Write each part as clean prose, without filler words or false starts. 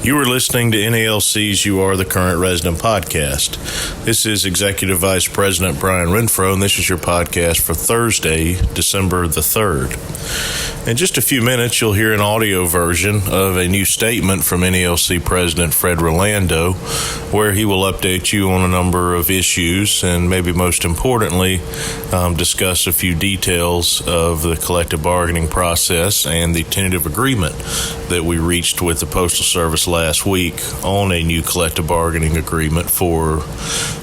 You are listening to NALC's You Are the Current Resident podcast. This is Executive Vice President Brian Renfro, and this is your podcast for Thursday, December the 3rd. In just a few minutes, you'll hear an audio version of a new statement from NALC President Fred Rolando, where he will update you on a number of issues and maybe most importantly, discuss a few details of the collective bargaining process and the tentative agreement that we reached with the Postal Service last week on a new collective bargaining agreement for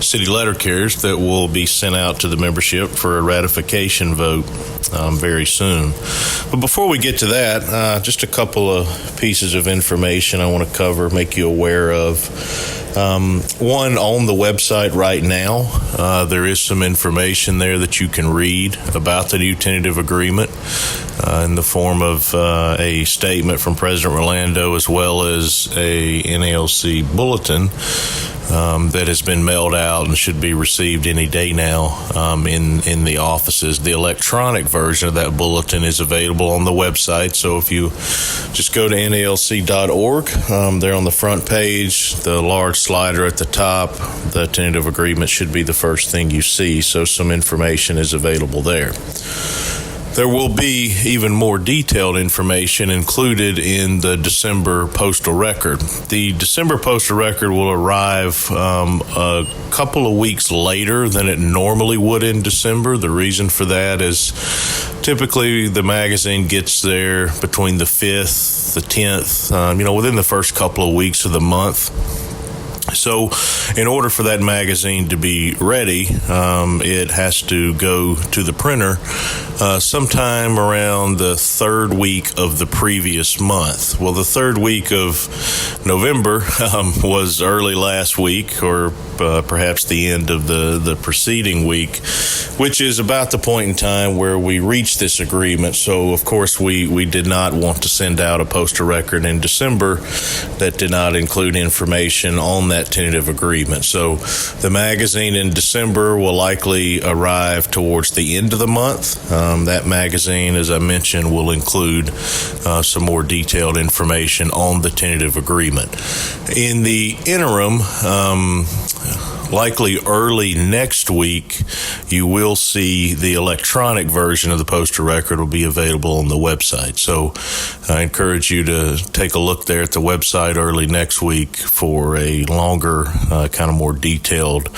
city letter carriers that will be sent out to the membership for a ratification vote very soon. But before we get to that, just a couple of pieces of information I want to cover, make you aware of. One, on the website right now, there is some information there that you can read about the new tentative agreement in the form of a statement from President Rolando as well as a NALC bulletin that has been mailed out and should be received any day now in the offices. The electronic version of that bulletin is available on the website, so if you just go to NALC.org, there on the front page, the large slider at the top, the tentative agreement should be the first thing you see, so some information is available there. There will be even more detailed information included in the December postal record. The December postal record will arrive a couple of weeks later than it normally would in December. The reason for that is typically the magazine gets there between the 5th, the 10th, within the first couple of weeks of the month. So in order for that magazine to be ready, it has to go to the printer sometime around the third week of the previous month. Well, the third week of November was early last week, or perhaps the end of the preceding week, which is about the point in time where we reached this agreement. So, of course, we did not want to send out a postal record in December that did not include information on that tentative agreement. So the magazine in December will likely arrive towards the end of the month. That magazine, as I mentioned, will include some more detailed information on the tentative agreement. In the interim, likely early next week, you will see the electronic version of the postal record will be available on the website. So I encourage you to take a look there at the website early next week for a longer, kind of more detailed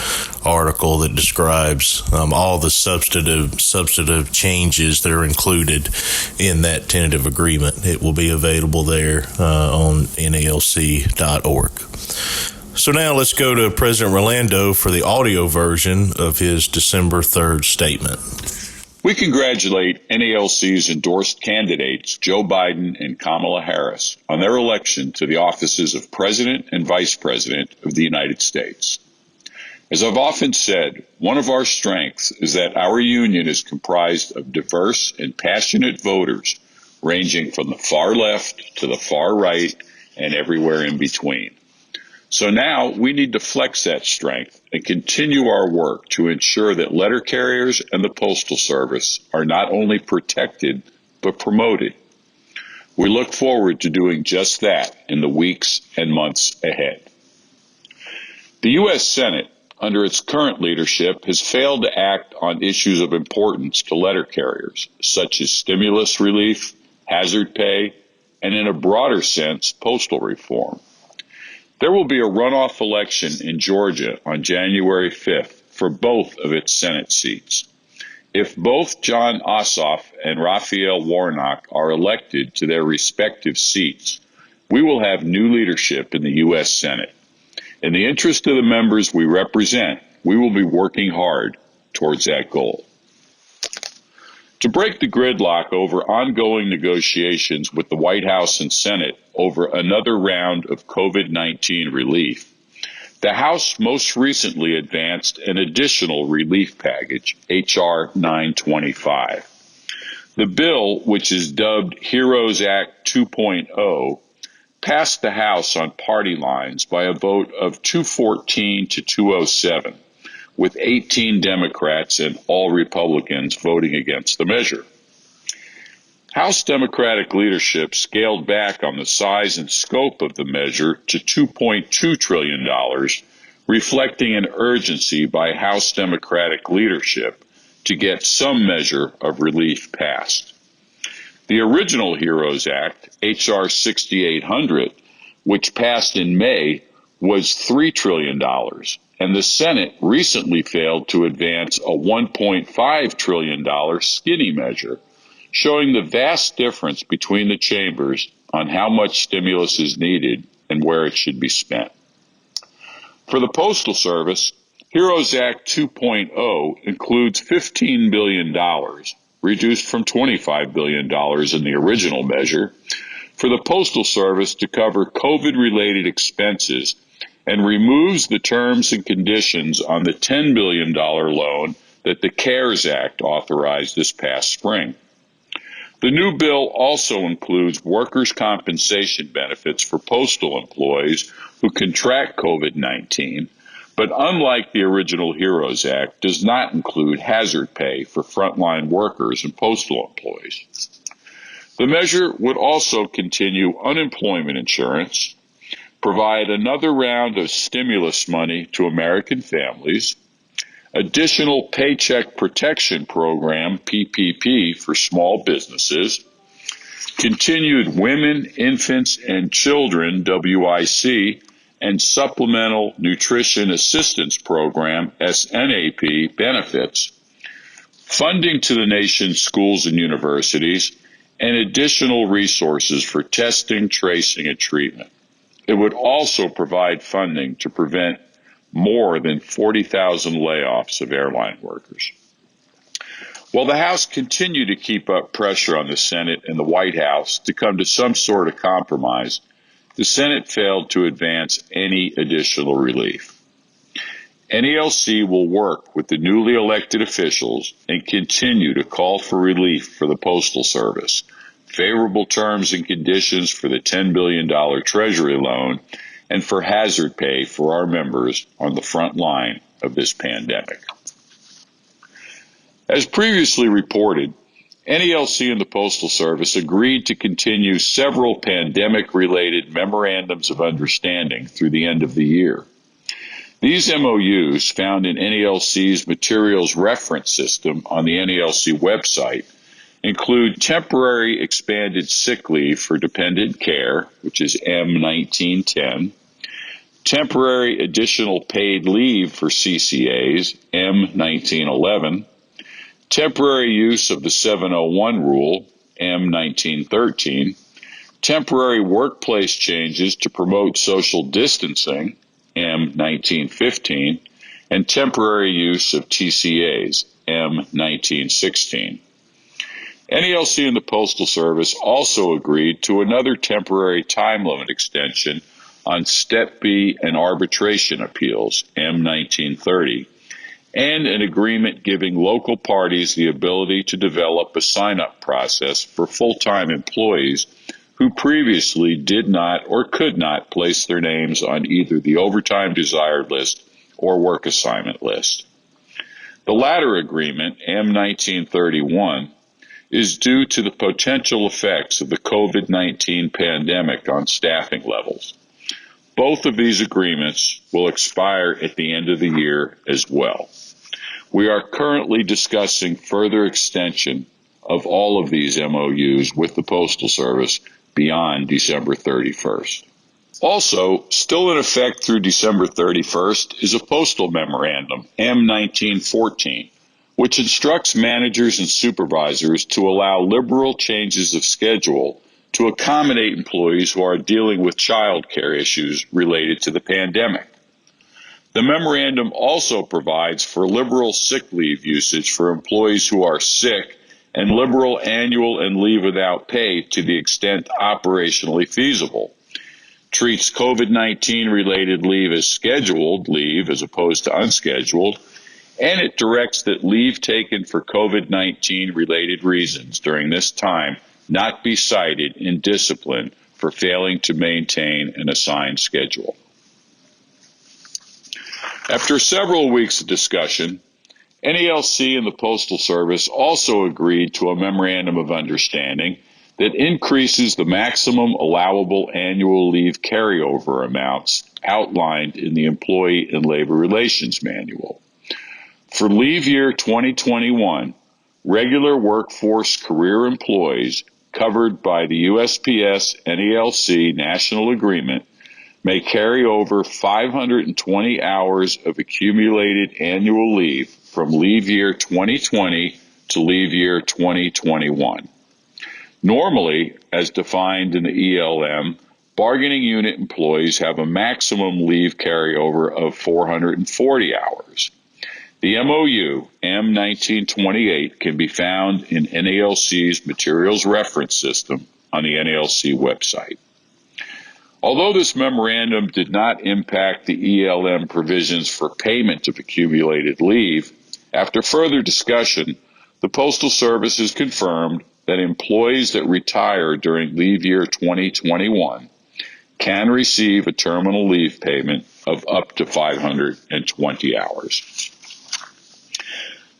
article that describes all the substantive changes that are included in that tentative agreement. It will be available there on NALC.org. So now let's go to President Rolando for the audio version of his December 3rd statement. We congratulate NALC's endorsed candidates, Joe Biden and Kamala Harris, on their election to the offices of President and Vice President of the United States. As I've often said, one of our strengths is that our union is comprised of diverse and passionate voters ranging from the far left to the far right and everywhere in between. So now we need to flex that strength and continue our work to ensure that letter carriers and the Postal Service are not only protected, but promoted. We look forward to doing just that in the weeks and months ahead. The U.S. Senate, under its current leadership, has failed to act on issues of importance to letter carriers, such as stimulus relief, hazard pay, and in a broader sense, postal reform. There will be a runoff election in Georgia on January 5th for both of its Senate seats. If both Jon Ossoff and Raphael Warnock are elected to their respective seats, we will have new leadership in the U.S. Senate. In the interest of the members we represent, we will be working hard towards that goal. To break the gridlock over ongoing negotiations with the White House and Senate over another round of COVID-19 relief, the House most recently advanced an additional relief package, H.R. 925. The bill, which is dubbed HEROES Act 2.0, passed the House on party lines by a vote of 214 to 207. With 18 Democrats and all Republicans voting against the measure. House Democratic leadership scaled back on the size and scope of the measure to $2.2 trillion, reflecting an urgency by House Democratic leadership to get some measure of relief passed. The original HEROES Act, H.R. 6800, which passed in May, was $3 trillion, and the Senate recently failed to advance a $1.5 trillion skinny measure, showing the vast difference between the chambers on how much stimulus is needed and where it should be spent. For the Postal Service, HEROES Act 2.0 includes $15 billion, reduced from $25 billion in the original measure, for the Postal Service to cover COVID-related expenses and removes the terms and conditions on the $10 billion loan that the CARES Act authorized this past spring. The new bill also includes workers' compensation benefits for postal employees who contract COVID-19, but unlike the original HEROES Act, does not include hazard pay for frontline workers and postal employees. The measure would also continue unemployment insurance, provide another round of stimulus money to American families, additional Paycheck Protection Program, PPP, for small businesses, continued Women, Infants, and Children, WIC, and Supplemental Nutrition Assistance Program, SNAP, benefits, funding to the nation's schools and universities, and additional resources for testing, tracing, and treatment. It would also provide funding to prevent more than 40,000 layoffs of airline workers. While the House continued to keep up pressure on the Senate and the White House to come to some sort of compromise, the Senate failed to advance any additional relief. NALC will work with the newly elected officials and continue to call for relief for the Postal Service, favorable terms and conditions for the $10 billion Treasury loan, and for hazard pay for our members on the front line of this pandemic. As previously reported, NALC and the Postal Service agreed to continue several pandemic-related memorandums of understanding through the end of the year. These MOUs, found in NALC's materials reference system on the NALC website, include temporary expanded sick leave for dependent care, which is M1910, temporary additional paid leave for CCAs, M1911, temporary use of the 701 rule, M1913, temporary workplace changes to promote social distancing, M1915, and temporary use of TCAs, M1916. NALC and the Postal Service also agreed to another temporary time limit extension on Step B and arbitration appeals, M1930, and an agreement giving local parties the ability to develop a sign-up process for full-time employees who previously did not or could not place their names on either the overtime desired list or work assignment list. The latter agreement, M1931, is due to the potential effects of the COVID-19 pandemic on staffing levels. Both of these agreements will expire at the end of the year as well. We are currently discussing further extension of all of these MOUs with the Postal Service beyond December 31st. Also, still in effect through December 31st is a postal memorandum, M1914, which instructs managers and supervisors to allow liberal changes of schedule to accommodate employees who are dealing with child care issues related to the pandemic. The memorandum also provides for liberal sick leave usage for employees who are sick and liberal annual and leave without pay to the extent operationally feasible, treats COVID-19 related leave as scheduled leave as opposed to unscheduled, and it directs that leave taken for COVID-19 related reasons during this time not be cited in discipline for failing to maintain an assigned schedule. After several weeks of discussion, NALC and the Postal Service also agreed to a memorandum of understanding that increases the maximum allowable annual leave carryover amounts outlined in the Employee and Labor Relations Manual. For leave year 2021, regular workforce career employees covered by the USPS NALC National Agreement may carry over 520 hours of accumulated annual leave from leave year 2020 to leave year 2021. Normally, as defined in the ELM, bargaining unit employees have a maximum leave carryover of 440 hours. The MOU, M1928, can be found in NALC's Materials Reference System on the NALC website. Although this memorandum did not impact the ELM provisions for payment of accumulated leave, after further discussion, the Postal Service has confirmed that employees that retire during leave year 2021 can receive a terminal leave payment of up to 520 hours.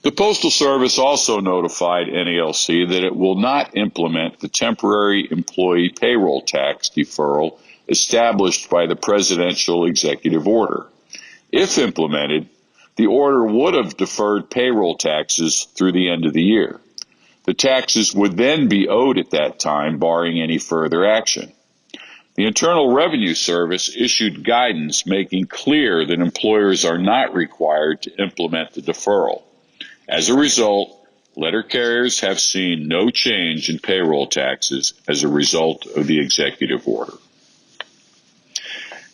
The Postal Service also notified NALC that it will not implement the temporary employee payroll tax deferral established by the presidential executive order. If implemented, the order would have deferred payroll taxes through the end of the year. The taxes would then be owed at that time, barring any further action. The Internal Revenue Service issued guidance making clear that employers are not required to implement the deferral. As a result, letter carriers have seen no change in payroll taxes as a result of the executive order.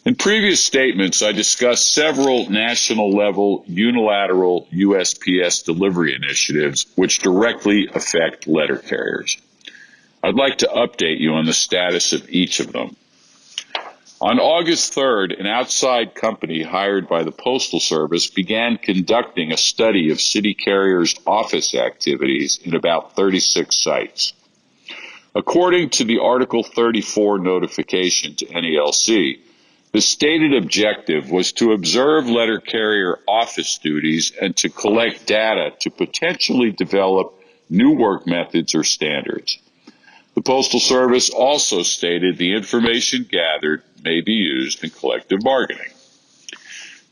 In previous statements, I discussed several national-level unilateral USPS delivery initiatives which directly affect letter carriers. I'd like to update you on the status of each of them. On August 3rd, an outside company hired by the Postal Service began conducting a study of city carriers' office activities in about 36 sites. According to the Article 34 notification to NALC, the stated objective was to observe letter carrier office duties and to collect data to potentially develop new work methods or standards. The Postal Service also stated the information gathered may be used in collective bargaining.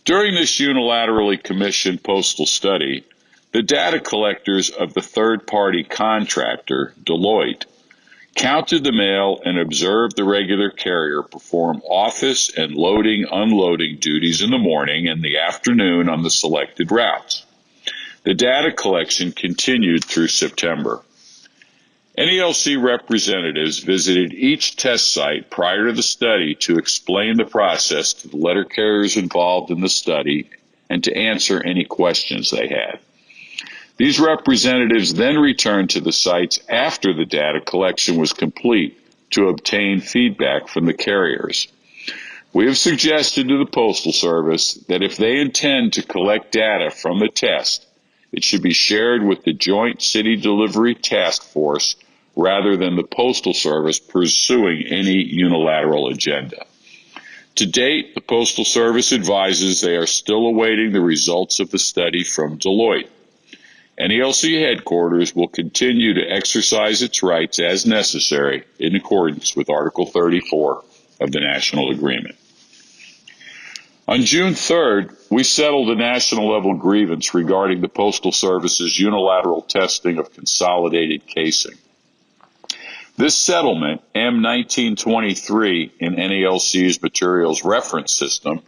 During this unilaterally commissioned postal study, the data collectors of the third-party contractor, Deloitte, counted the mail and observed the regular carrier perform office and loading/unloading duties in the morning and the afternoon on the selected routes. The data collection continued through September. NALC representatives visited each test site prior to the study to explain the process to the letter carriers involved in the study and to answer any questions they had. These representatives then returned to the sites after the data collection was complete to obtain feedback from the carriers. We have suggested to the Postal Service that if they intend to collect data from the test, it should be shared with the Joint City Delivery Task Force rather than the Postal Service pursuing any unilateral agenda. To date, the Postal Service advises they are still awaiting the results of the study from Deloitte. NALC headquarters will continue to exercise its rights as necessary in accordance with Article 34 of the National Agreement. On June 3rd, we settled a national-level grievance regarding the Postal Service's unilateral testing of consolidated casing. This settlement, M1923 in NALC's Materials Reference System,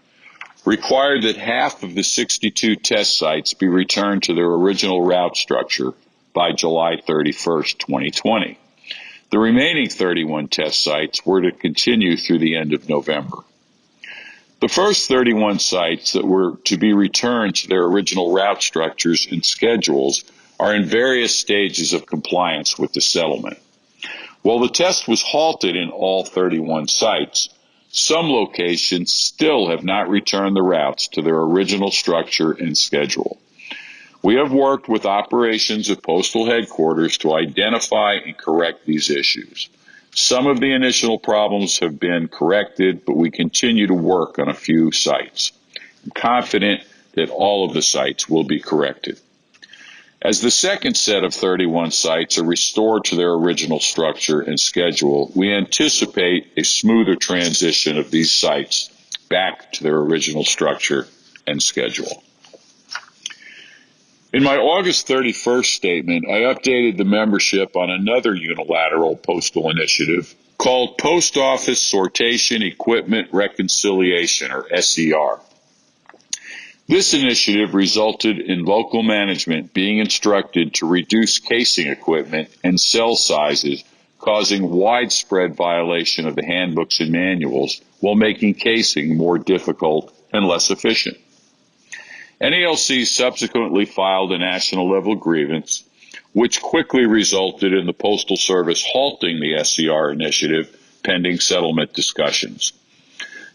required that half of the 62 test sites be returned to their original route structure by July 31st, 2020. The remaining 31 test sites were to continue through the end of November. The first 31 sites that were to be returned to their original route structures and schedules are in various stages of compliance with the settlement. While the test was halted in all 31 sites, some locations still have not returned the routes to their original structure and schedule. We have worked with operations at Postal Headquarters to identify and correct these issues. Some of the initial problems have been corrected, but we continue to work on a few sites. I'm confident that all of the sites will be corrected. As the second set of 31 sites are restored to their original structure and schedule, we anticipate a smoother transition of these sites back to their original structure and schedule. In my August 31st statement, I updated the membership on another unilateral postal initiative called Post Office Sortation Equipment Reconciliation, or SER. This initiative resulted in local management being instructed to reduce casing equipment and cell sizes, causing widespread violation of the handbooks and manuals while making casing more difficult and less efficient. NALC subsequently filed a national-level grievance, which quickly resulted in the Postal Service halting the SCR initiative pending settlement discussions.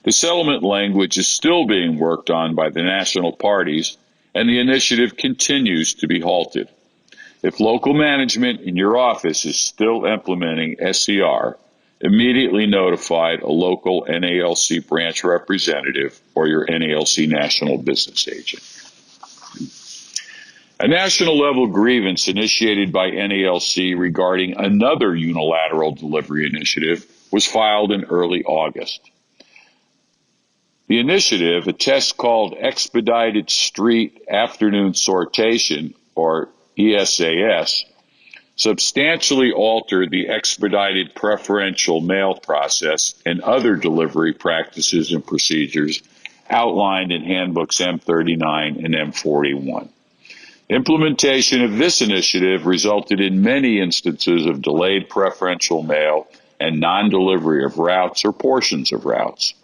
The settlement language is still being worked on by the national parties, and the initiative continues to be halted. If local management in your office is still implementing SCR, immediately notify a local NALC branch representative or your NALC national business agent. A national-level grievance initiated by NALC regarding another unilateral delivery initiative was filed in early August. The initiative, a test called Expedited Street Afternoon Sortation, or ESAS, substantially altered the expedited preferential mail process and other delivery practices and procedures outlined in handbooks M39 and M41. Implementation of this initiative resulted in many instances of delayed preferential mail and non-delivery of routes or portions of routes.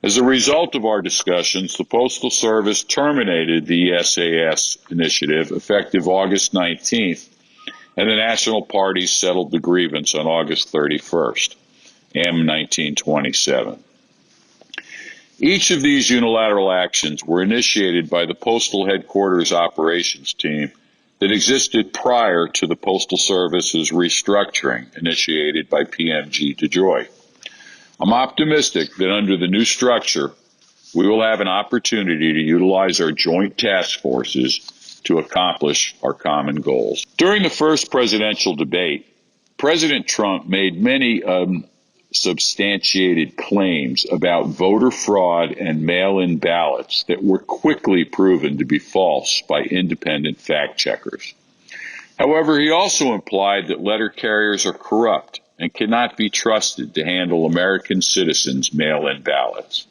As a result of our discussions, the Postal Service terminated the ESAS initiative effective August 19th, and the national parties settled the grievance on August 31st, M1927. Each of these unilateral actions were initiated by the Postal Headquarters operations team that existed prior to the Postal Service's restructuring initiated by PMG DeJoy. I'm optimistic that under the new structure, we will have an opportunity to utilize our joint task forces to accomplish our common goals. During the first presidential debate, President Trump made many unsubstantiated claims about voter fraud and mail-in ballots that were quickly proven to be false by independent fact-checkers. However, he also implied that letter carriers are corrupt and cannot be trusted to handle American citizens' mail-in ballots.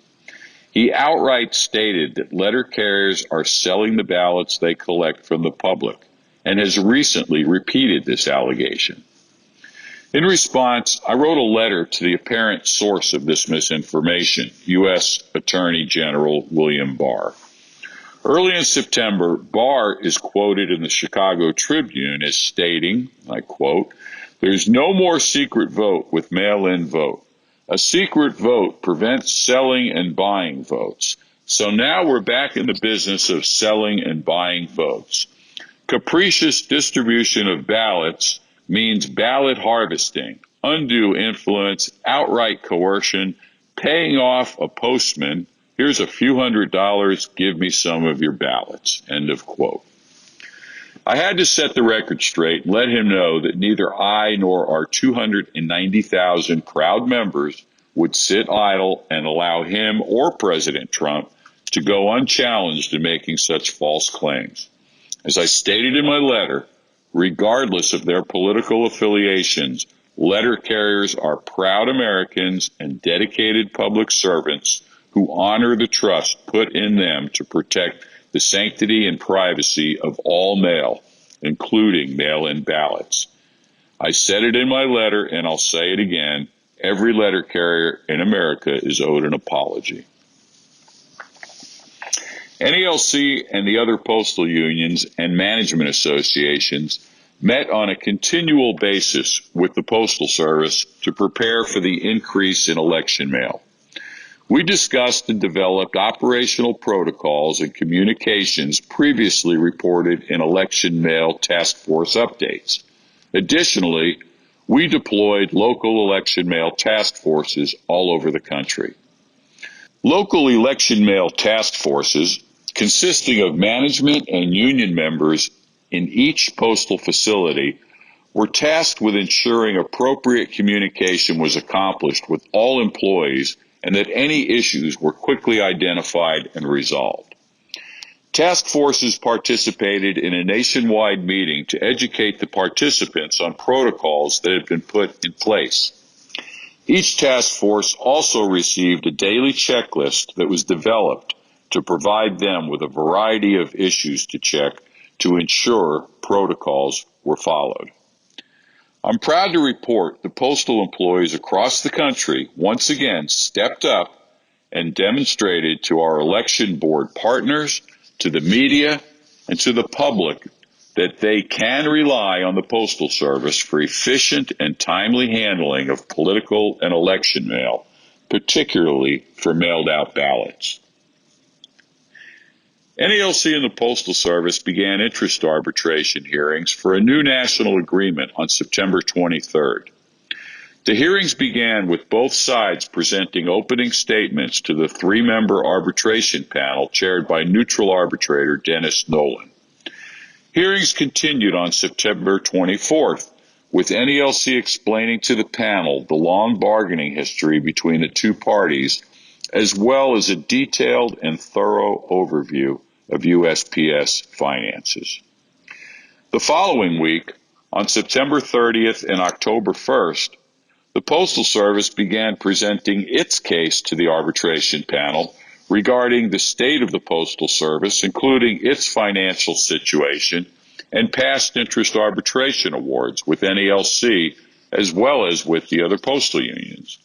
He outright stated that letter carriers are selling the ballots they collect from the public and has recently repeated this allegation. In response, I wrote a letter to the apparent source of this misinformation, U.S. Attorney General William Barr. Early in September, Barr is quoted in the Chicago Tribune as stating, I quote, "There's no more secret vote with mail-in vote. A secret vote prevents selling and buying votes. So now we're back in the business of selling and buying votes. Capricious distribution of ballots means ballot harvesting, undue influence, outright coercion, paying off a postman. Here's a few $100, give me some of your ballots." End of quote. I had to set the record straight and let him know that neither I nor our 290,000 proud members would sit idle and allow him or President Trump to go unchallenged in making such false claims. As I stated in my letter, regardless of their political affiliations, letter carriers are proud Americans and dedicated public servants who honor the trust put in them to protect the sanctity and privacy of all mail, including mail-in ballots. I said it in my letter, and I'll say it again. Every letter carrier in America is owed an apology. NALC and the other postal unions and management associations met on a continual basis with the Postal Service to prepare for the increase in election mail. We discussed and developed operational protocols and communications previously reported in election mail task force updates. Additionally, we deployed local election mail task forces all over the country. Local election mail task forces, consisting of management and union members, in each postal facility were tasked with ensuring appropriate communication was accomplished with all employees and that any issues were quickly identified and resolved. Task forces participated in a nationwide meeting to educate the participants on protocols that had been put in place. Each task force also received a daily checklist that was developed to provide them with a variety of issues to check to ensure protocols were followed. I'm proud to report the postal employees across the country once again stepped up and demonstrated to our election board partners, to the media, and to the public that they can rely on the Postal Service for efficient and timely handling of political and election mail, particularly for mailed-out ballots. NALC and the Postal Service began interest arbitration hearings for a new national agreement on September 23rd. The hearings began with both sides presenting opening statements to the three-member arbitration panel chaired by neutral arbitrator Dennis Nolan. Hearings continued on September 24th, with NALC explaining to the panel the long bargaining history between the two parties, as well as a detailed and thorough overview of USPS finances. The following week, on September 30th and October 1st, the Postal Service began presenting its case to the arbitration panel regarding the state of the Postal Service, including its financial situation and past interest arbitration awards with NALC, as well as with the other postal unions.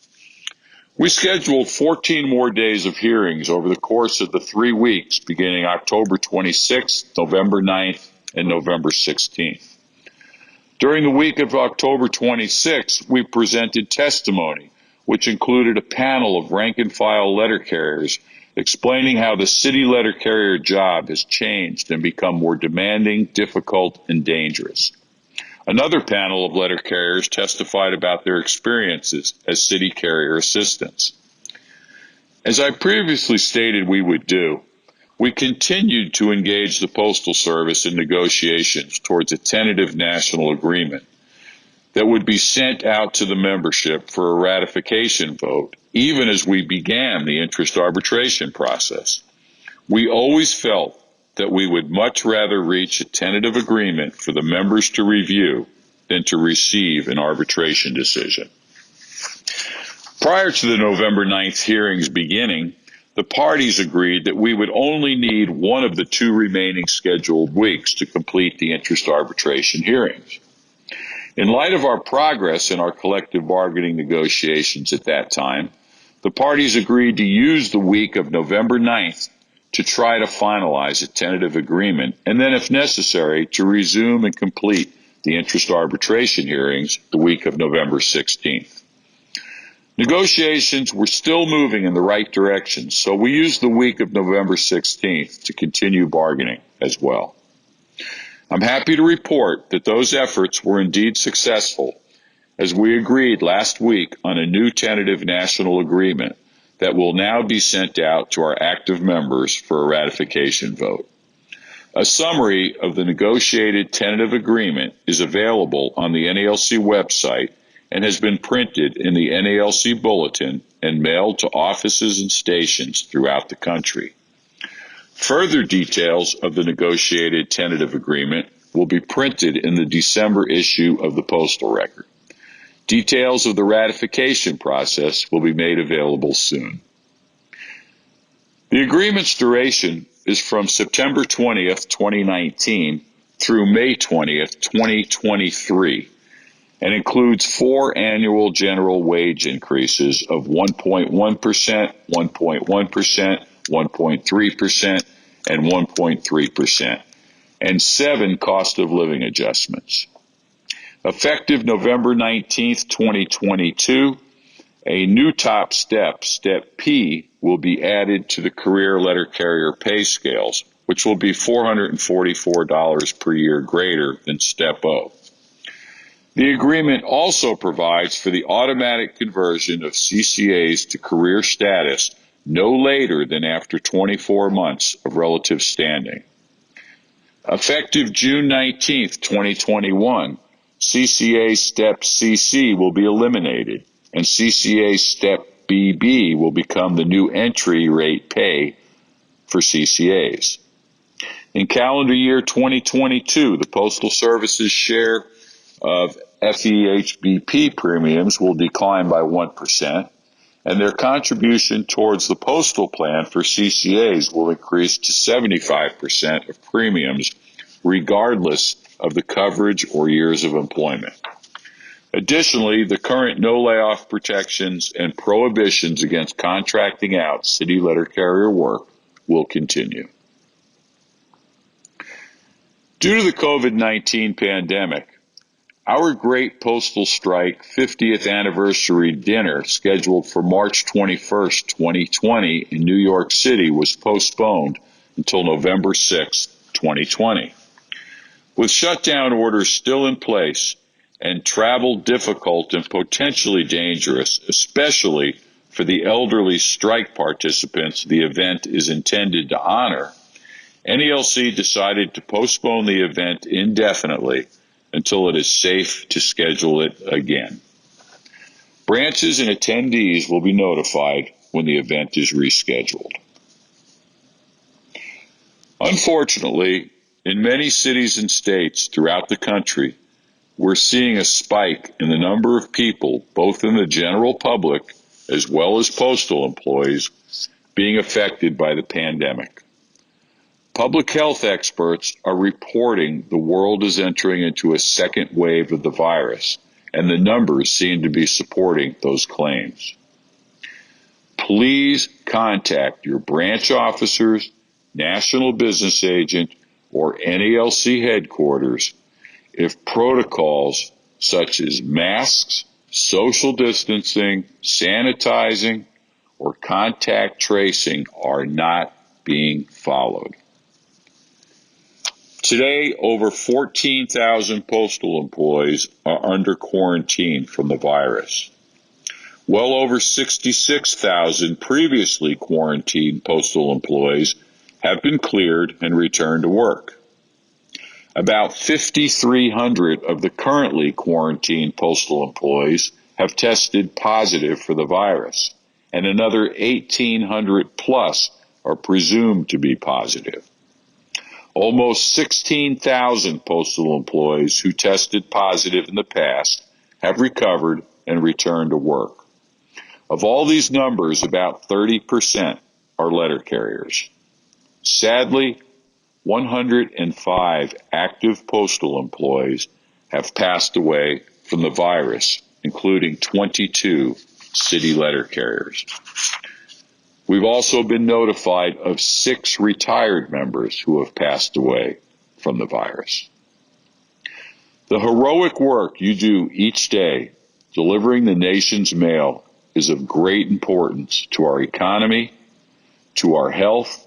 We scheduled 14 more days of hearings over the course of the 3 weeks, beginning October 26th, November 9th, and November 16th. During the week of October 26th, we presented testimony, which included a panel of rank-and-file letter carriers explaining how the city letter carrier job has changed and become more demanding, difficult, and dangerous. Another panel of letter carriers testified about their experiences as city carrier assistants. As I previously stated we would do, we continued to engage the Postal Service in negotiations towards a tentative national agreement that would be sent out to the membership for a ratification vote, even as we began the interest arbitration process. We always felt that we would much rather reach a tentative agreement for the members to review than to receive an arbitration decision. Prior to the November 9th hearings beginning, the parties agreed that we would only need one of the 2 remaining scheduled weeks to complete the interest arbitration hearings. In light of our progress in our collective bargaining negotiations at that time, the parties agreed to use the week of November 9th to try to finalize a tentative agreement, and then, if necessary, to resume and complete the interest arbitration hearings the week of November 16th. Negotiations were still moving in the right direction, so we used the week of November 16th to continue bargaining as well. I'm happy to report that those efforts were indeed successful, as we agreed last week on a new tentative national agreement that will now be sent out to our active members for a ratification vote. A summary of the negotiated tentative agreement is available on the NALC website and has been printed in the NALC bulletin and mailed to offices and stations throughout the country. Further details of the negotiated tentative agreement will be printed in the December issue of the Postal Record. Details of the ratification process will be made available soon. The agreement's duration is from September 20th, 2019 through May 20th, 2023, and includes 4 annual general wage increases of 1.1%, 1.1%, 1.3%, and 1.3%, and 7 cost of living adjustments. Effective November 19th, 2022, a new top step, Step P, will be added to the career letter carrier pay scales, which will be $444 per year greater than Step O. The agreement also provides for the automatic conversion of CCAs to career status no later than after 24 months of relative standing. Effective June 19th, 2021, CCA Step CC will be eliminated, and CCA Step BB will become the new entry rate pay for CCAs. In calendar year 2022, the Postal Service's share of FEHBP premiums will decline by 1%, and their contribution towards the postal plan for CCAs will increase to 75% of premiums, regardless of the coverage or years of employment. Additionally, the current no layoff protections and prohibitions against contracting out city letter carrier work will continue. Due to the COVID-19 pandemic, our Great Postal Strike 50th Anniversary Dinner, scheduled for March 21st, 2020 in New York City, was postponed until November 6, 2020. With shutdown orders still in place and travel difficult and potentially dangerous, especially for the elderly strike participants the event is intended to honor, NALC decided to postpone the event indefinitely until it is safe to schedule it again. Branches and attendees will be notified when the event is rescheduled. Unfortunately, in many cities and states throughout the country, we're seeing a spike in the number of people, both in the general public as well as postal employees, being affected by the pandemic. Public health experts are reporting the world is entering into a second wave of the virus, and the numbers seem to be supporting those claims. Please contact your branch officers, national business agent, or NALC headquarters if protocols such as masks, social distancing, sanitizing, or contact tracing are not being followed. Today, over 14,000 postal employees are under quarantine from the virus. Well over 66,000 previously quarantined postal employees have been cleared and returned to work. About 5,300 of the currently quarantined postal employees have tested positive for the virus, and another 1,800 plus are presumed to be positive. Almost 16,000 postal employees who tested positive in the past have recovered and returned to work. Of all these numbers, about 30% are letter carriers. Sadly, 105 active postal employees have passed away from the virus, including 22 city letter carriers. We've also been notified of 6 retired members who have passed away from the virus. The heroic work you do each day delivering the nation's mail is of great importance to our economy, to our health,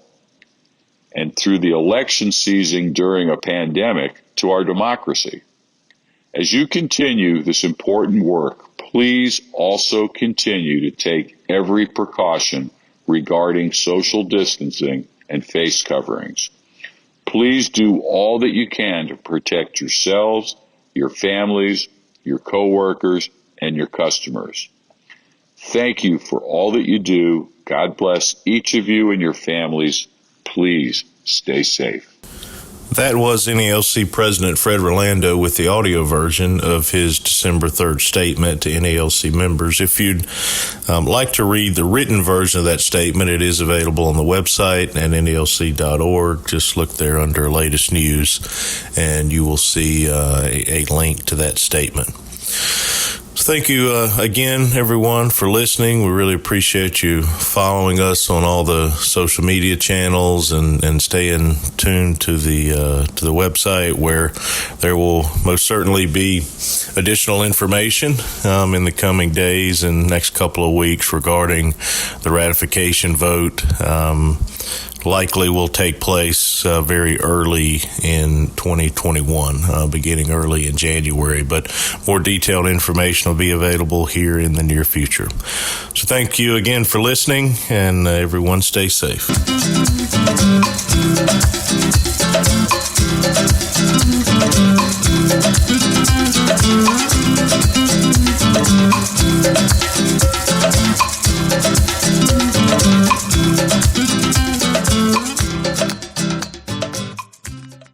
and through the election season during a pandemic, to our democracy. As you continue this important work, please also continue to take every precaution regarding social distancing and face coverings. Please do all that you can to protect yourselves, your families, your coworkers, and your customers. Thank you for all that you do. God bless each of you and your families. Please stay safe. That was NALC President Fred Rolando with the audio version of his December 3rd statement to NALC members. If you'd like to read the written version of that statement, it is available on the website at nalc.org. Just look there under latest news and you will see a link to that statement. So thank you again, everyone, for listening. We really appreciate you following us on all the social media channels and staying tuned to the website, where there will most certainly be additional information in the coming days and next couple of weeks regarding the ratification vote. Likely will take place very early in 2021, beginning early in January, but more detailed information will be available here in the near future. So thank you again for listening, and everyone stay safe.